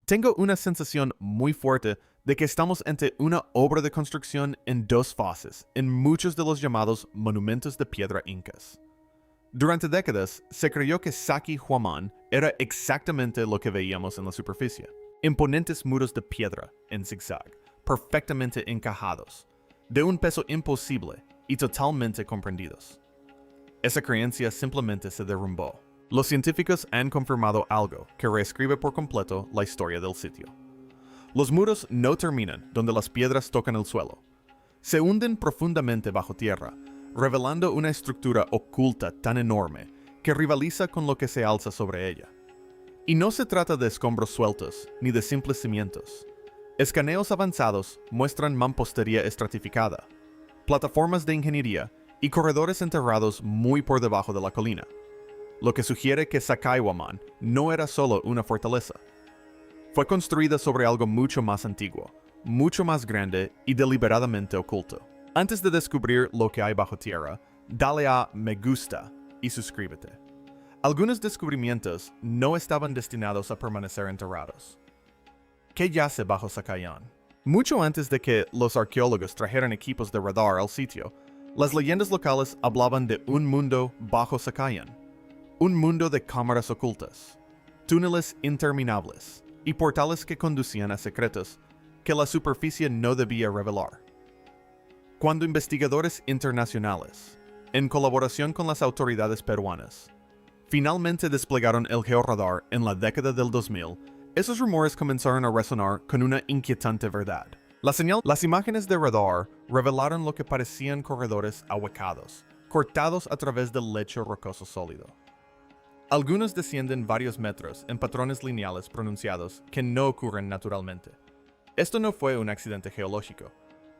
Tengo una sensación muy fuerte de que estamos ante una obra de construcción en dos fases en muchos de los llamados monumentos de piedra incas. Durante décadas, se creyó que Sacsayhuamán era exactamente lo que veíamos en la superficie. Imponentes muros de piedra en zigzag, perfectamente encajados, de un peso imposible y totalmente comprendidos. Esa creencia simplemente se derrumbó. Los científicos han confirmado algo que reescribe por completo la historia del sitio. Los muros no terminan donde las piedras tocan el suelo. Se hunden profundamente bajo tierra, revelando una estructura oculta tan enorme que rivaliza con lo que se alza sobre ella. Y no se trata de escombros sueltos ni de simples cimientos. Escaneos avanzados muestran mampostería estratificada, plataformas de ingeniería y corredores enterrados muy por debajo de la colina, lo que sugiere que Sacsayhuamán no era solo una fortaleza. Fue construida sobre algo mucho más antiguo, mucho más grande y deliberadamente oculto. Antes de descubrir lo que hay bajo tierra, dale a me gusta y suscríbete. Algunos descubrimientos no estaban destinados a permanecer enterrados. ¿Qué yace bajo Sacsayhuamán? Mucho antes de que los arqueólogos trajeran equipos de radar al sitio, las leyendas locales hablaban de un mundo bajo Sacsayhuamán, un mundo de cámaras ocultas, túneles interminables y portales que conducían a secretos que la superficie no debía revelar. Cuando investigadores internacionales, en colaboración con las autoridades peruanas, finalmente desplegaron el georradar en la década del 2000, esos rumores comenzaron a resonar con una inquietante verdad. Las imágenes de radar revelaron lo que parecían corredores ahuecados, cortados a través del lecho rocoso sólido. Algunos descienden varios metros en patrones lineales pronunciados que no ocurren naturalmente. Esto no fue un accidente geológico.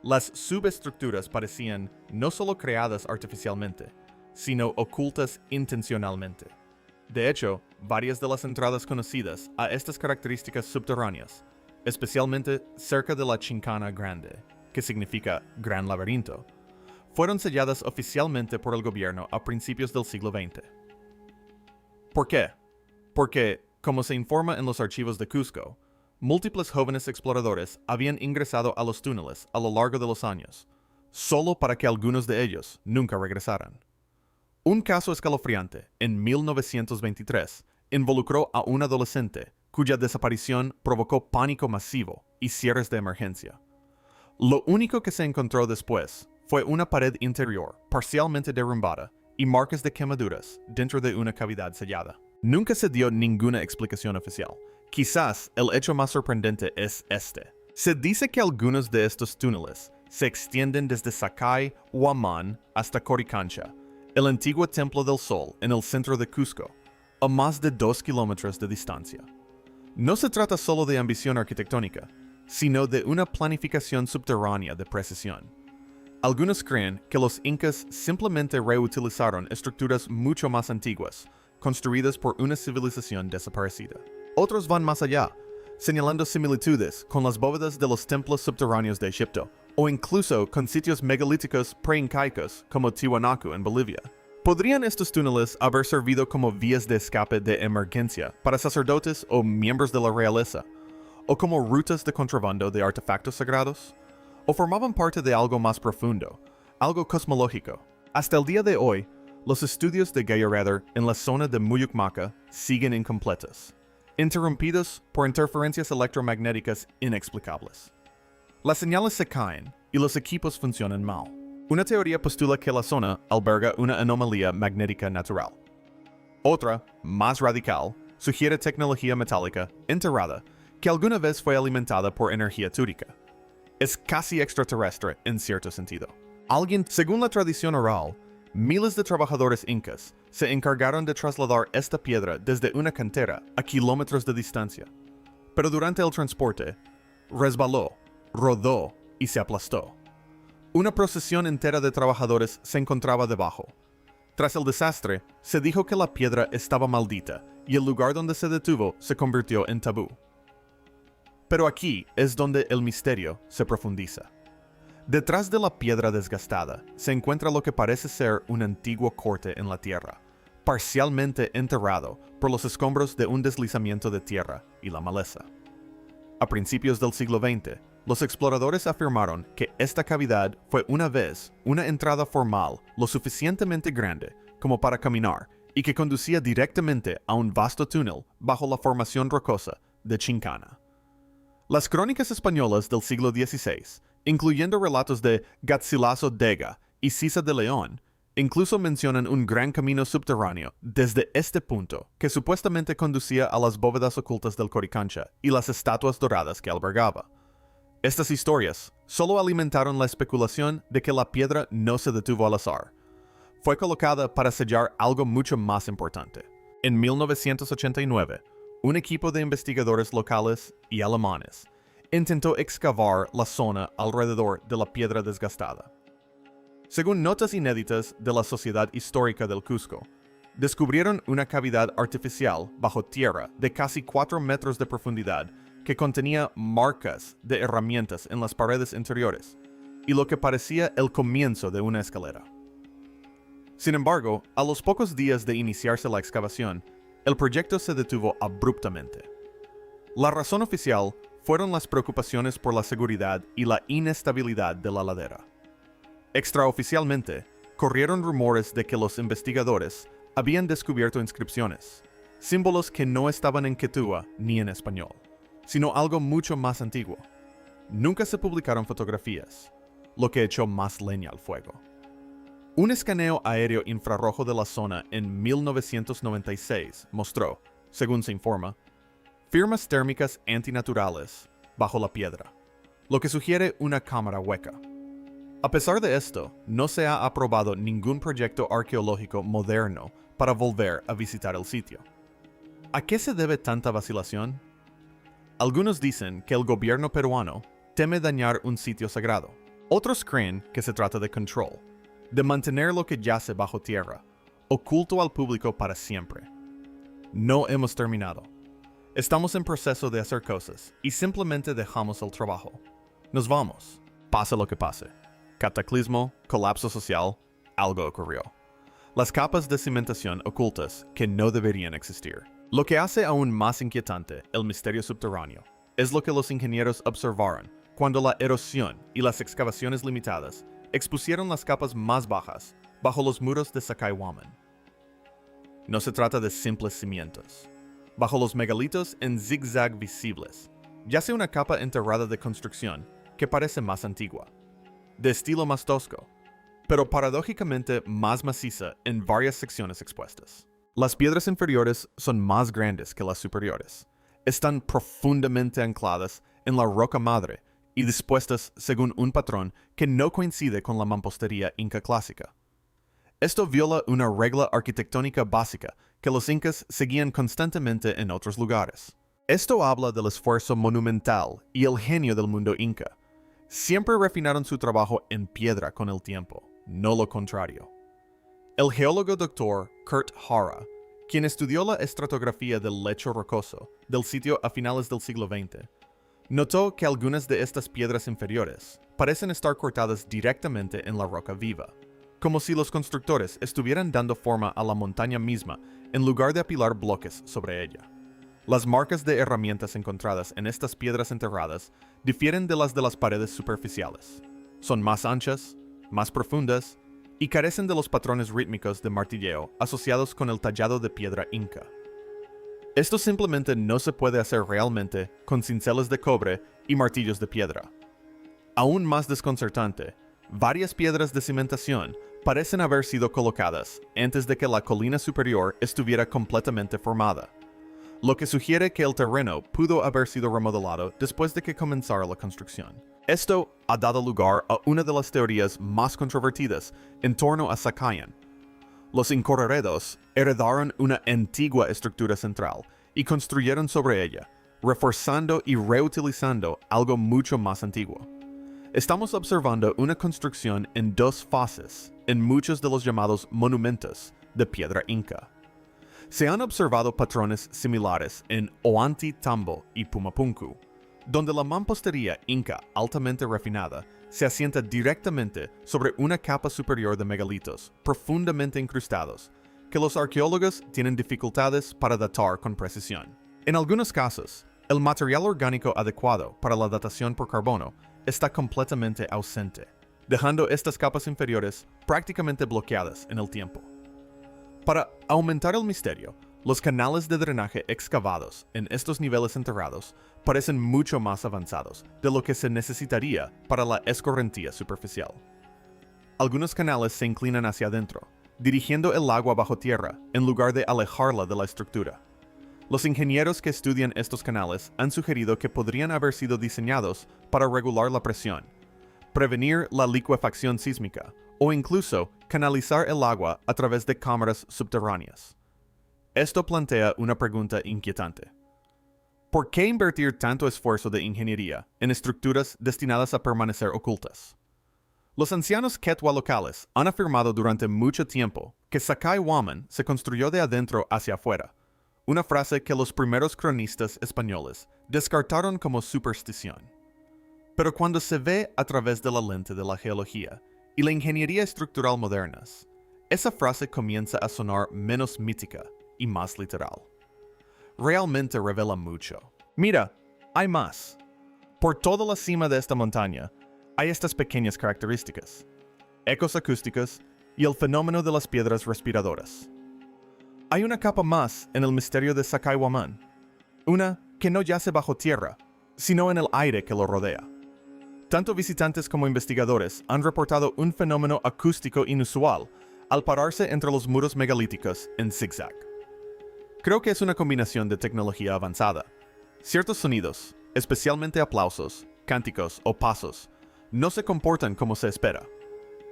Las subestructuras parecían no solo creadas artificialmente, sino ocultas intencionalmente. De hecho, varias de las entradas conocidas a estas características subterráneas, especialmente cerca de la Chincana Grande, que significa Gran Laberinto, fueron selladas oficialmente por el gobierno a principios del siglo XX. ¿Por qué? Porque, como se informa en los archivos de Cusco, múltiples jóvenes exploradores habían ingresado a los túneles a lo largo de los años, solo para que algunos de ellos nunca regresaran. Un caso escalofriante, en 1923, involucró a un adolescente cuya desaparición provocó pánico masivo y cierres de emergencia. Lo único que se encontró después fue una pared interior parcialmente derrumbada y marcas de quemaduras dentro de una cavidad sellada. Nunca se dio ninguna explicación oficial. Quizás el hecho más sorprendente es este. Se dice que algunos de estos túneles se extienden desde Sacsayhuamán hasta Coricancha, el antiguo Templo del Sol en el centro de Cusco, a más de 2 kilómetros de distancia. No se trata solo de ambición arquitectónica, sino de una planificación subterránea de precisión. Algunos creen que los incas simplemente reutilizaron estructuras mucho más antiguas, construidas por una civilización desaparecida. Otros van más allá, señalando similitudes con las bóvedas de los templos subterráneos de Egipto, o incluso con sitios megalíticos preincaicos como Tiwanaku en Bolivia. ¿Podrían estos túneles haber servido como vías de escape de emergencia para sacerdotes o miembros de la realeza, o como rutas de contrabando de artefactos sagrados? ¿O formaban parte de algo más profundo, algo cosmológico? Hasta el día de hoy, los estudios de Georadar en la zona de Muyucmaca siguen incompletos, interrumpidos por interferencias electromagnéticas inexplicables. Las señales se caen y los equipos funcionan mal. Una teoría postula que la zona alberga una anomalía magnética natural. Otra, más radical, sugiere tecnología metálica enterrada que alguna vez fue alimentada por energía túrica. Es casi extraterrestre en cierto sentido. Según la tradición oral, miles de trabajadores incas se encargaron de trasladar esta piedra desde una cantera a kilómetros de distancia. Pero durante el transporte, resbaló, rodó y se aplastó. Una procesión entera de trabajadores se encontraba debajo. Tras el desastre, se dijo que la piedra estaba maldita y el lugar donde se detuvo se convirtió en tabú. Pero aquí es donde el misterio se profundiza. Detrás de la piedra desgastada se encuentra lo que parece ser un antiguo corte en la tierra, parcialmente enterrado por los escombros de un deslizamiento de tierra y la maleza. a principios del siglo XX, los exploradores afirmaron que esta cavidad fue una vez una entrada formal lo suficientemente grande como para caminar y que conducía directamente a un vasto túnel bajo la formación rocosa de Chincana. Las crónicas españolas del siglo XVI, incluyendo relatos de Garcilaso Dega y Cisa de León, incluso mencionan un gran camino subterráneo desde este punto que supuestamente conducía a las bóvedas ocultas del Coricancha y las estatuas doradas que albergaba. Estas historias solo alimentaron la especulación de que la piedra no se detuvo al azar. Fue colocada para sellar algo mucho más importante. En 1989, un equipo de investigadores locales y alemanes intentó excavar la zona alrededor de la piedra desgastada. Según notas inéditas de la Sociedad Histórica del Cusco, descubrieron una cavidad artificial bajo tierra de casi 4 metros de profundidad que contenía marcas de herramientas en las paredes interiores y lo que parecía el comienzo de una escalera. Sin embargo, a los pocos días de iniciarse la excavación, el proyecto se detuvo abruptamente. La razón oficial fueron las preocupaciones por la seguridad y la inestabilidad de la ladera. Extraoficialmente, corrieron rumores de que los investigadores habían descubierto inscripciones, símbolos que no estaban en quechua ni en español, sino algo mucho más antiguo. Nunca se publicaron fotografías, lo que echó más leña al fuego. Un escaneo aéreo infrarrojo de la zona en 1996 mostró, según se informa, firmas térmicas antinaturales bajo la piedra, lo que sugiere una cámara hueca. A pesar de esto, no se ha aprobado ningún proyecto arqueológico moderno para volver a visitar el sitio. ¿A qué se debe tanta vacilación? Algunos dicen que el gobierno peruano teme dañar un sitio sagrado. Otros creen que se trata de control, de mantener lo que yace bajo tierra, oculto al público para siempre. No hemos terminado. Estamos en proceso de hacer cosas y simplemente dejamos el trabajo. Nos vamos, pase lo que pase. Cataclismo, colapso social, algo ocurrió. Las capas de cimentación ocultas que no deberían existir. Lo que hace aún más inquietante el misterio subterráneo es lo que los ingenieros observaron cuando la erosión y las excavaciones limitadas expusieron las capas más bajas bajo los muros de Sacsayhuaman. No se trata de simples cimientos. Bajo los megalitos en zigzag visibles, yace una capa enterrada de construcción que parece más antigua, de estilo más tosco, pero paradójicamente más maciza en varias secciones expuestas. Las piedras inferiores son más grandes que las superiores. Están profundamente ancladas en la roca madre y dispuestas según un patrón que no coincide con la mampostería inca clásica. Esto viola una regla arquitectónica básica que los incas seguían constantemente en otros lugares. Esto habla del esfuerzo monumental y el genio del mundo inca. Siempre refinaron su trabajo en piedra con el tiempo, no lo contrario. El geólogo Dr. Kurt Hara, quien estudió la estratigráfica del lecho rocoso del sitio a finales del siglo XX, notó que algunas de estas piedras inferiores parecen estar cortadas directamente en la roca viva, como si los constructores estuvieran dando forma a la montaña misma en lugar de apilar bloques sobre ella. Las marcas de herramientas encontradas en estas piedras enterradas difieren de las paredes superficiales. Son más anchas, más profundas y carecen de los patrones rítmicos de martilleo asociados con el tallado de piedra inca. Esto simplemente no se puede hacer realmente con cinceles de cobre y martillos de piedra. Aún más desconcertante, varias piedras de cimentación parecen haber sido colocadas antes de que la colina superior estuviera completamente formada, lo que sugiere que el terreno pudo haber sido remodelado después de que comenzara la construcción. Esto ha dado lugar a una de las teorías más controvertidas en torno a Sacayan. Los incorreredos heredaron una antigua estructura central y construyeron sobre ella, reforzando y reutilizando algo mucho más antiguo. Estamos observando una construcción en dos fases en muchos de los llamados monumentos de piedra inca. Se han observado patrones similares en Ollantaytambo y Pumapunku, donde la mampostería inca altamente refinada se asienta directamente sobre una capa superior de megalitos profundamente incrustados, que los arqueólogos tienen dificultades para datar con precisión. En algunos casos, El material orgánico adecuado para la datación por carbono está completamente ausente, dejando estas capas inferiores prácticamente bloqueadas en el tiempo. Para aumentar el misterio, los canales de drenaje excavados en estos niveles enterrados parecen mucho más avanzados de lo que se necesitaría para la escorrentía superficial. Algunos canales se inclinan hacia adentro, dirigiendo el agua bajo tierra en lugar de alejarla de la estructura. Los ingenieros que estudian estos canales han sugerido que podrían haber sido diseñados para regular la presión, prevenir la licuefacción sísmica o incluso canalizar el agua a través de cámaras subterráneas. Esto plantea una pregunta inquietante. ¿Por qué invertir tanto esfuerzo de ingeniería en estructuras destinadas a permanecer ocultas? Los ancianos Quechua locales han afirmado durante mucho tiempo que Sacsayhuaman se construyó de adentro hacia afuera, una frase que los primeros cronistas españoles descartaron como superstición. Pero cuando se ve a través de la lente de la geología y la ingeniería estructural modernas, esa frase comienza a sonar menos mítica y más literal. Realmente revela mucho. Mira, hay más. Por toda la cima de esta montaña, hay estas pequeñas características: ecos acústicos y el fenómeno de las piedras respiradoras. Hay una capa más en el misterio de Sacsayhuaman, una que no yace bajo tierra, sino en el aire que lo rodea. Tanto visitantes como investigadores han reportado un fenómeno acústico inusual al pararse entre los muros megalíticos en zigzag. Creo que es una combinación de tecnología avanzada. Ciertos sonidos, especialmente aplausos, cánticos o pasos, no se comportan como se espera.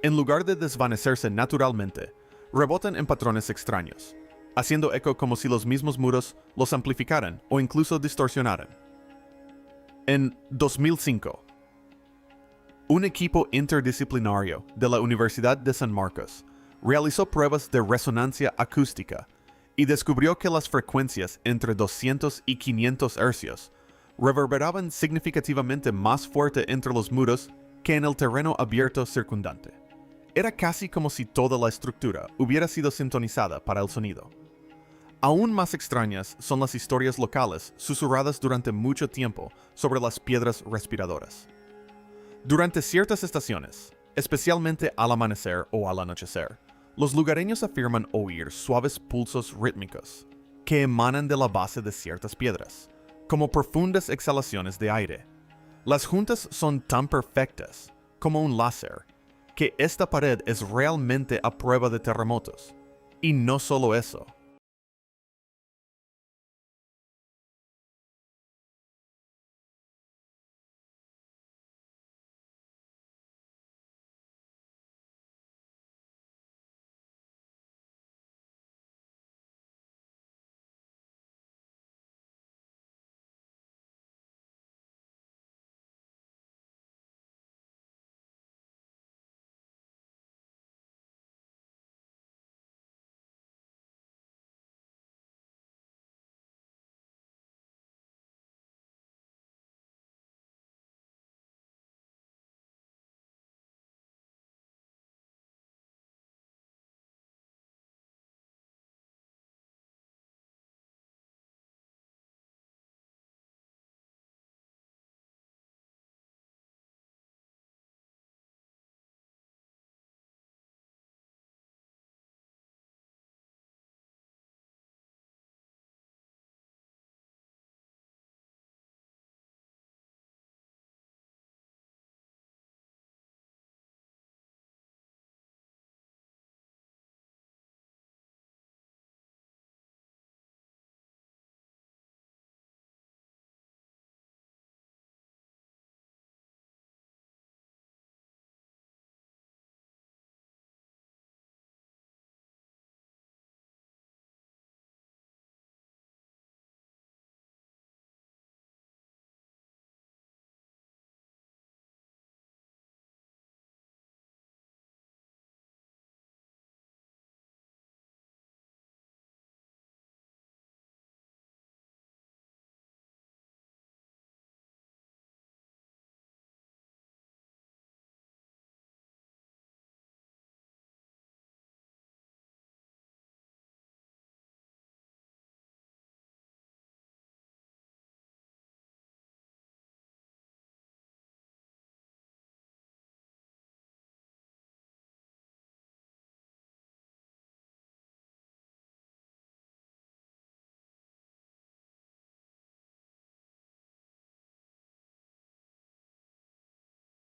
En lugar de desvanecerse naturalmente, rebotan en patrones extraños, haciendo eco como si los mismos muros los amplificaran o incluso distorsionaran. En 2005, un equipo interdisciplinario de la Universidad de San Marcos realizó pruebas de resonancia acústica y descubrió que las frecuencias entre 200 y 500 hercios reverberaban significativamente más fuerte entre los muros que en el terreno abierto circundante. Era casi como si toda la estructura hubiera sido sintonizada para el sonido. Aún más extrañas son las historias locales susurradas durante mucho tiempo sobre las piedras respiradoras. Durante ciertas estaciones, especialmente al amanecer o al anochecer, los lugareños afirman oír suaves pulsos rítmicos que emanan de la base de ciertas piedras, como profundas exhalaciones de aire. Las juntas son tan perfectas, como un láser, que esta pared es realmente a prueba de terremotos. Y no solo eso,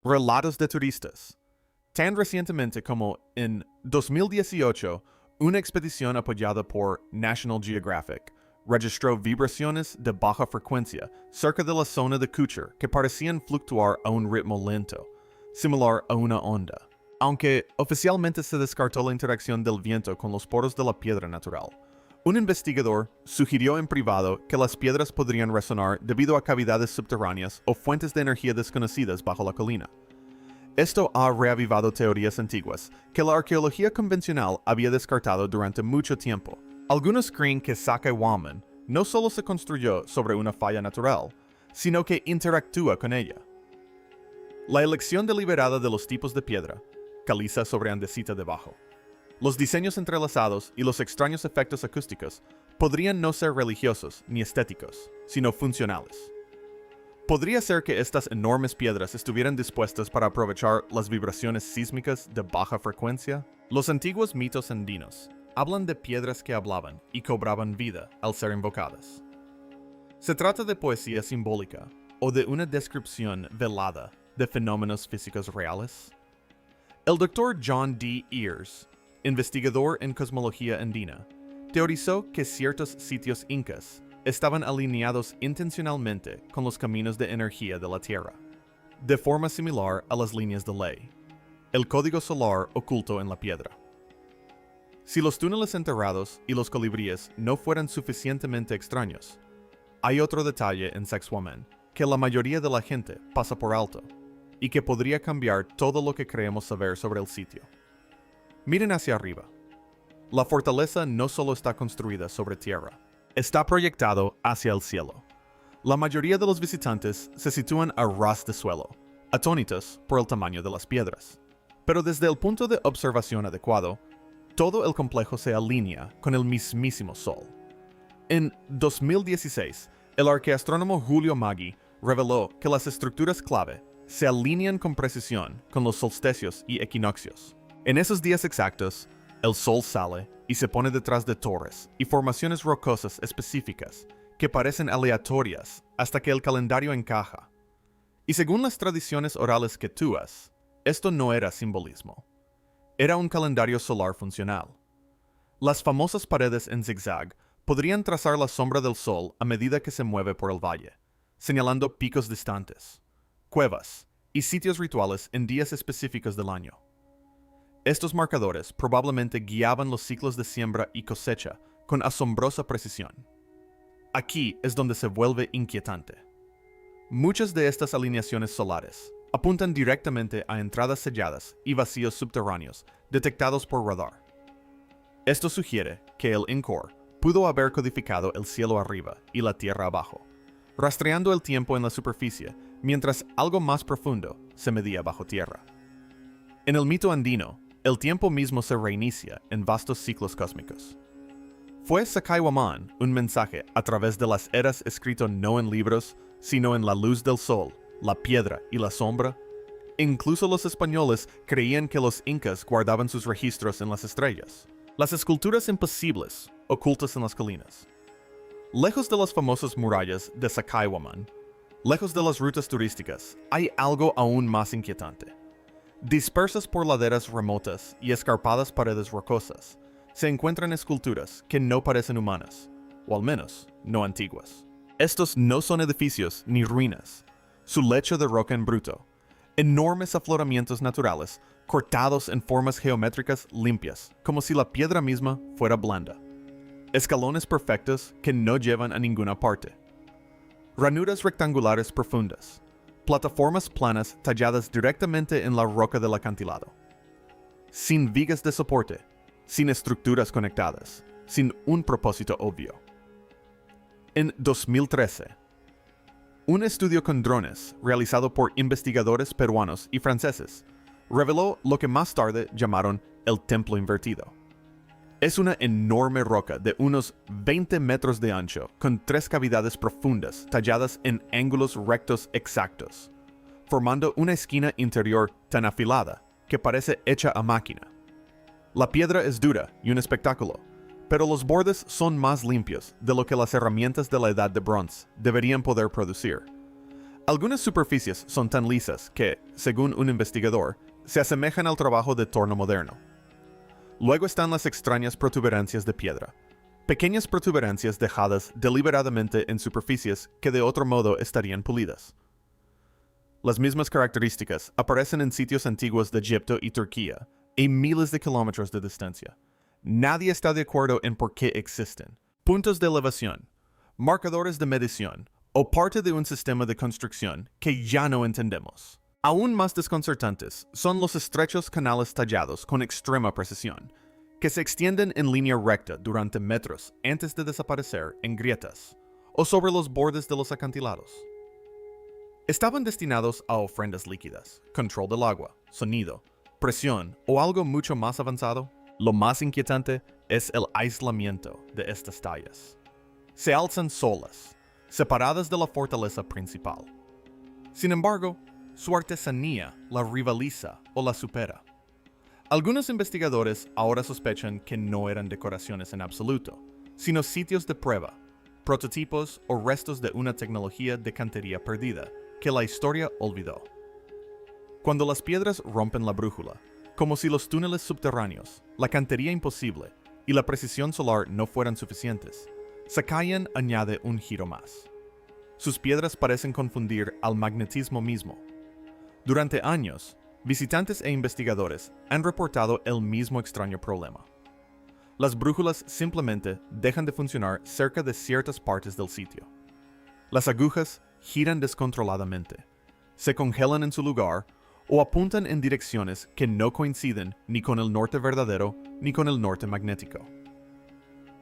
Relatos de turistas. Tan recientemente como en 2018, una expedición apoyada por National Geographic registró vibraciones de baja frecuencia cerca de la zona de Kucher que parecían fluctuar a un ritmo lento, similar a una onda. Aunque oficialmente se descartó la interacción del viento con los poros de la piedra natural, un investigador sugirió en privado que las piedras podrían resonar debido a cavidades subterráneas o fuentes de energía desconocidas bajo la colina. Esto ha reavivado teorías antiguas que la arqueología convencional había descartado durante mucho tiempo. Algunos creen que Sacsayhuaman no solo se construyó sobre una falla natural, sino que interactúa con ella. La elección deliberada de los tipos de piedra, caliza sobre andesita debajo, los diseños entrelazados y los extraños efectos acústicos podrían no ser religiosos ni estéticos, sino funcionales. Podría ser que estas enormes piedras estuvieran dispuestas para aprovechar las vibraciones sísmicas de baja frecuencia. Los antiguos mitos andinos hablan de piedras que hablaban y cobraban vida al ser invocadas. Se trata de poesía simbólica o de una descripción velada de fenómenos físicos reales. El Dr. John D. Ears, investigador en cosmología andina, teorizó que ciertos sitios incas estaban alineados intencionalmente con los caminos de energía de la Tierra, de forma similar a las líneas de ley, el código solar oculto en la piedra. Si los túneles enterrados y los colibríes no fueran suficientemente extraños, hay otro detalle en Sacsayhuaman que la mayoría de la gente pasa por alto y que podría cambiar todo lo que creemos saber sobre el sitio. Miren hacia arriba. La fortaleza no solo está construida sobre tierra, está proyectado hacia el cielo. La mayoría de los visitantes se sitúan a ras de suelo, atónitos por el tamaño de las piedras. Pero desde el punto de observación adecuado, todo el complejo se alinea con el mismísimo Sol. En 2016, el arqueastrónomo Julio Maggi reveló que las estructuras clave se alinean con precisión con los solsticios y equinoccios. En esos días exactos, el Sol sale y se pone detrás de torres y formaciones rocosas específicas que parecen aleatorias hasta que el calendario encaja. Y según las tradiciones orales quechuas, esto no era simbolismo. Era un calendario solar funcional. Las famosas paredes en zigzag podrían trazar la sombra del Sol a medida que se mueve por el valle, señalando picos distantes, cuevas y sitios rituales en días específicos del año. Estos marcadores probablemente guiaban los ciclos de siembra y cosecha con asombrosa precisión. Aquí es donde se vuelve inquietante. Muchas de estas alineaciones solares apuntan directamente a entradas selladas y vacíos subterráneos detectados por radar. Esto sugiere que el INCOR pudo haber codificado el cielo arriba y la tierra abajo, rastreando el tiempo en la superficie mientras algo más profundo se medía bajo tierra. En el mito andino, el tiempo mismo se reinicia en vastos ciclos cósmicos. ¿Fue Sacsayhuaman un mensaje a través de las eras escrito no en libros, sino en la luz del sol, la piedra y la sombra? Incluso los españoles creían que los incas guardaban sus registros en las estrellas. Las esculturas imposibles, ocultas en las colinas. Lejos de las famosas murallas de Sacsayhuaman, lejos de las rutas turísticas, hay algo aún más inquietante. Dispersas por laderas remotas y escarpadas paredes rocosas, se encuentran esculturas que no parecen humanas, o al menos no antiguas. Estos no son edificios ni ruinas, su lecho de roca en bruto, enormes afloramientos naturales cortados en formas geométricas limpias, como si la piedra misma fuera blanda. Escalones perfectos que no llevan a ninguna parte. Ranuras rectangulares profundas. Plataformas planas talladas directamente en la roca del acantilado. Sin vigas de soporte, sin estructuras conectadas, sin un propósito obvio. En 2013, un estudio con drones realizado por investigadores peruanos y franceses reveló lo que más tarde llamaron el templo invertido. Es una enorme roca de unos 20 metros de ancho, con 3 cavidades profundas talladas en ángulos rectos exactos, formando una esquina interior tan afilada que parece hecha a máquina. La piedra es dura y un espectáculo, pero los bordes son más limpios de lo que las herramientas de la edad de bronce deberían poder producir. Algunas superficies son tan lisas que, según un investigador, se asemejan al trabajo de torno moderno. Luego están las extrañas protuberancias de piedra, pequeñas protuberancias dejadas deliberadamente en superficies que de otro modo estarían pulidas. Las mismas características aparecen en sitios antiguos de Egipto y Turquía, a miles de kilómetros de distancia. Nadie está de acuerdo en por qué existen. Puntos de elevación, marcadores de medición, o parte de un sistema de construcción que ya no entendemos. Aún más desconcertantes son los estrechos canales tallados con extrema precisión, que se extienden en línea recta durante metros antes de desaparecer en grietas, o sobre los bordes de los acantilados. Estaban destinados a ofrendas líquidas, control del agua, sonido, presión o algo mucho más avanzado. Lo más inquietante es el aislamiento de estas tallas. Se alzan solas, separadas de la fortaleza principal. Sin embargo, su artesanía la rivaliza o la supera. Algunos investigadores ahora sospechan que no eran decoraciones en absoluto, sino sitios de prueba, prototipos o restos de una tecnología de cantería perdida que la historia olvidó. Cuando las piedras rompen la brújula, como si los túneles subterráneos, la cantería imposible y la precisión solar no fueran suficientes, Sakayan añade un giro más. Sus piedras parecen confundir al magnetismo mismo. Durante años, visitantes e investigadores han reportado el mismo extraño problema. Las brújulas simplemente dejan de funcionar cerca de ciertas partes del sitio. Las agujas giran descontroladamente, se congelan en su lugar o apuntan en direcciones que no coinciden ni con el norte verdadero ni con el norte magnético.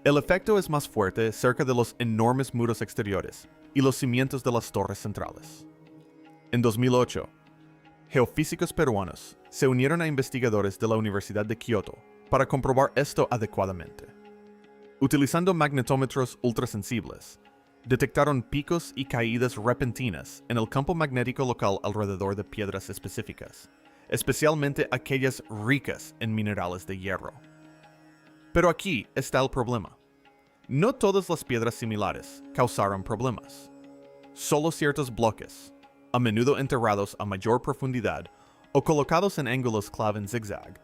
El efecto es más fuerte cerca de los enormes muros exteriores y los cimientos de las torres centrales. En 2008, geofísicos peruanos se unieron a investigadores de la Universidad de Kioto para comprobar esto adecuadamente. Utilizando magnetómetros ultrasensibles, detectaron picos y caídas repentinas en el campo magnético local alrededor de piedras específicas, especialmente aquellas ricas en minerales de hierro. Pero aquí está el problema. No todas las piedras similares causaron problemas. Solo ciertos bloques, a menudo enterrados a mayor profundidad o colocados en ángulos clave en zigzag,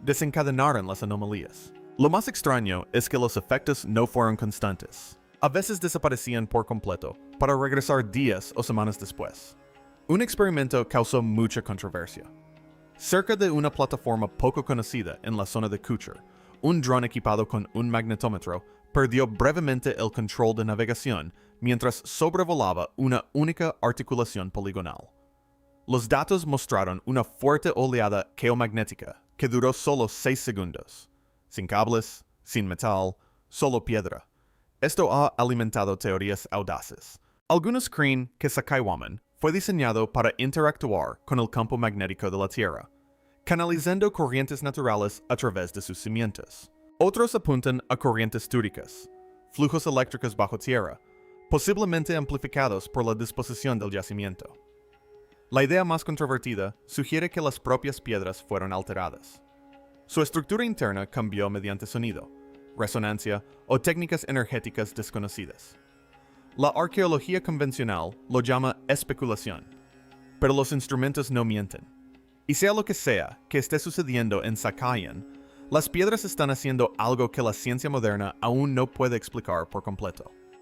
desencadenaron las anomalías. Lo más extraño es que los efectos no fueron constantes. A veces desaparecían por completo, para regresar días o semanas después. Un experimento causó mucha controversia. Cerca de una plataforma poco conocida en la zona de Kucher, un dron equipado con un magnetómetro perdió brevemente el control de navegación mientras sobrevolaba una única articulación poligonal. Los datos mostraron una fuerte oleada geomagnética que duró solo 6 segundos. Sin cables, sin metal, solo piedra. Esto ha alimentado teorías audaces. Algunos creen que Sakaiwoman fue diseñado para interactuar con el campo magnético de la Tierra, canalizando corrientes naturales a través de sus cimientos. Otros apuntan a corrientes túricas, flujos eléctricos bajo tierra, posiblemente amplificados por la disposición del yacimiento. La idea más controvertida sugiere que las propias piedras fueron alteradas. Su estructura interna cambió mediante sonido, resonancia o técnicas energéticas desconocidas. La arqueología convencional lo llama especulación, pero los instrumentos no mienten. Y sea lo que sea que esté sucediendo en Sakayan, las piedras están haciendo algo que la ciencia moderna aún no puede explicar por completo.